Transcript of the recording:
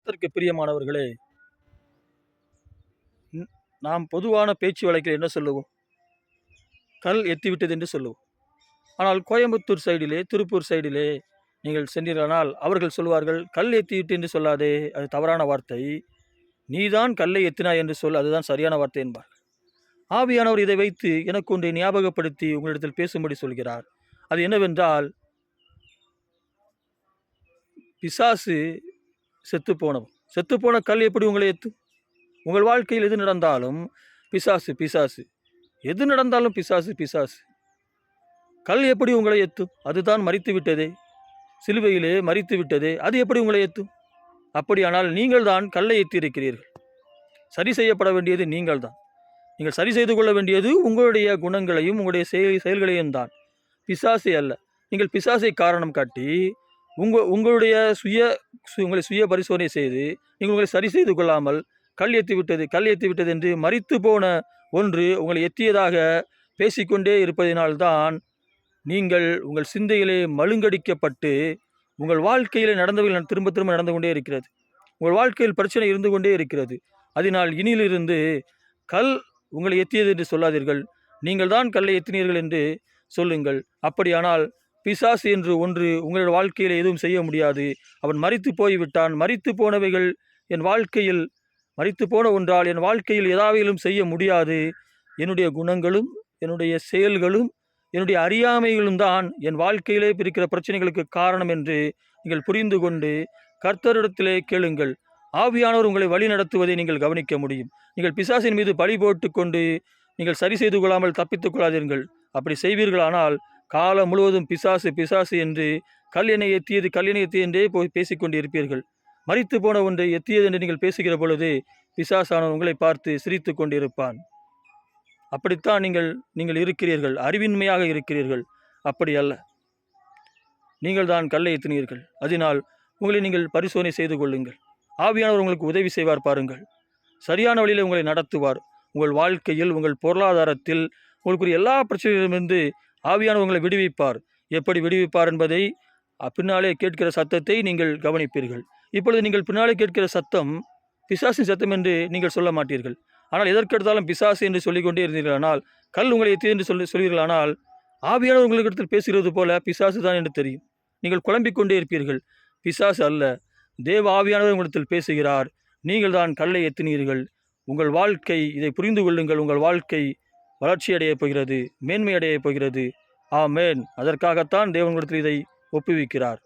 கர்த்தருக்கு பிரியமானவர்களே, நாம் பொதுவான பேச்சு வழக்கில் என்ன சொல்லுவோம்? கல் எத்திவிட்டது என்று சொல்லுவோம். ஆனால் கோயம்புத்தூர் சைடிலே, திருப்பூர் சைடிலே நீங்கள் சென்றீர்களானால் அவர்கள் சொல்வார்கள், கல் எத்திவிட்டு என்று சொல்லாதே, அது தவறான வார்த்தை. நீதான் கல்லை எத்தினாய் என்று சொல், அதுதான் சரியான வார்த்தை என்பார். ஆவியானவர் இதை வைத்து எனக்கு ஒன்றை ஞாபகப்படுத்தி உங்களிடத்தில் பேசும்படி சொல்கிறார். அது என்னவென்றால், பிசாசு செத்துப்போனவன். செத்துப்போன கல் எப்படி உங்களை எத்தும்? உங்கள் வாழ்க்கையில் எது நடந்தாலும் பிசாசு பிசாசு, எது நடந்தாலும் பிசாசு பிசாசு. கல் எப்படி உங்களை எத்தும்? அதுதான் மரித்து விட்டதே, சிலுவையிலே மரித்து விட்டதே, அது எப்படி உங்களை எத்தும்? அப்படியானால் நீங்கள் தான் கல்லை எத்தியிருக்கிறீர்கள். சரி செய்யப்பட வேண்டியது நீங்கள் தான். நீங்கள் சரி செய்து கொள்ள வேண்டியது உங்களுடைய குணங்களையும் உங்களுடைய செயல்களையும் தான், பிசாசை அல்ல. நீங்கள் பிசாசை காரணம் காட்டி உங்களுடைய உங்களை சுய பரிசோதனை செய்து நீங்கள் உங்களை சரி செய்து கொள்ளாமல் கல் எத்தி விட்டது என்று மரித்து போன ஒன்று உங்களை எத்தியதாக பேசிக்கொண்டே இருப்பதினால்தான் நீங்கள் உங்கள் சிந்தையிலே மழுங்கடிக்கப்பட்டு உங்கள் வாழ்க்கையில் நடந்தவைகள் திரும்ப திரும்ப நடந்து கொண்டே இருக்கிறது. உங்கள் வாழ்க்கையில் பிரச்சனை இருந்து கொண்டே இருக்கிறது. அதனால் இனியிலிருந்து கல் உங்களை எத்தியது என்று சொல்லாதீர்கள், நீங்கள் தான் கல்லை எத்தினீர்கள் என்று சொல்லுங்கள். அப்படியானால் பிசாசு என்று ஒன்று உங்களுடைய வாழ்க்கையில் எதுவும் செய்ய முடியாது. அவன் மரித்து போய்விட்டான். மரித்து போனவைகள் என் வாழ்க்கையில், மரித்து போன ஒன்றால் என் வாழ்க்கையில் ஏதாவிலும் செய்ய முடியாது. என்னுடைய குணங்களும் என்னுடைய செயல்களும் என்னுடைய அறியாமைகளும் தான் என் வாழ்க்கையிலே இருக்கிற பிரச்சனைகளுக்கு காரணம் என்று நீங்கள் புரிந்து கொண்டு கர்த்தரிடத்திலே கேளுங்கள். ஆவியானவர் உங்களை வழி நடத்துவதை நீங்கள் கவனிக்க முடியும். நீங்கள் பிசாசின் மீது பழி போட்டு கொண்டு நீங்கள் சரி செய்து கொள்ளாமல் தப்பித்துக் கொள்ளாதீர்கள். அப்படி செய்வீர்களானால் காலம் முழுவதும் பிசாசு பிசாசு என்று கல் எண்ணெய் எத்தியது என்றே போய் பேசிக்கொண்டு இருப்பீர்கள். மரித்து போன ஒன்றை எத்தியது என்று நீங்கள் பேசுகிற பொழுது பிசாசானவன் உங்களை பார்த்து சிரித்து கொண்டு இருப்பான். அப்படித்தான் நீங்கள் இருக்கிறீர்கள், அறிவின்மையாக இருக்கிறீர்கள். அப்படி அல்ல, நீங்கள் தான் கல்லை எத்தினீர்கள். அதனால் உங்களை நீங்கள் பரிசோதனை செய்து கொள்ளுங்கள். ஆவியானவர் உங்களுக்கு உதவி செய்வார். பாருங்கள், சரியான வழியில் உங்களை நடத்துவார். உங்கள் வாழ்க்கையில், உங்கள் பொருளாதாரத்தில், உங்களுக்குரிய எல்லா பிரச்சனைகளிலிருந்து ஆவியானவர் உங்களை விடுவிப்பார். எப்படி விடுவிப்பார் என்பதை பின்னாலே கேட்கிற சத்தத்தை நீங்கள் கவனிப்பீர்கள். இப்பொழுது நீங்கள் பின்னாலே கேட்கிற சத்தம் பிசாசின் சத்தம் என்று நீங்கள் சொல்ல மாட்டீர்கள். ஆனால் எதற்கெடுத்தாலும் பிசாசு என்று சொல்லிக்கொண்டே இருந்தீர்களானால், கல் உங்களை எத்தி என்று சொல்வீர்களானால், ஆவியானவர் உங்களிடத்தில் பேசுகிறது போல பிசாசு தான் என்று தெரியும். நீங்கள் குழம்பிக்கொண்டே இருப்பீர்கள். பிசாசு அல்ல, தேவ ஆவியானவர் உங்களிடத்தில் பேசுகிறார். நீங்கள் தான் கல்லை எத்தினீர்கள். உங்கள் வாழ்க்கை, இதை புரிந்து கொள்ளுங்கள், உங்கள் வாழ்க்கை வளர்ச்சி அடையப் போகிறது, மேன்மை அடையப் போகிறது. ஆமேன். அதற்காகத்தான் தேவனிடத்தில் இதை ஒப்புவிக்கிறார்.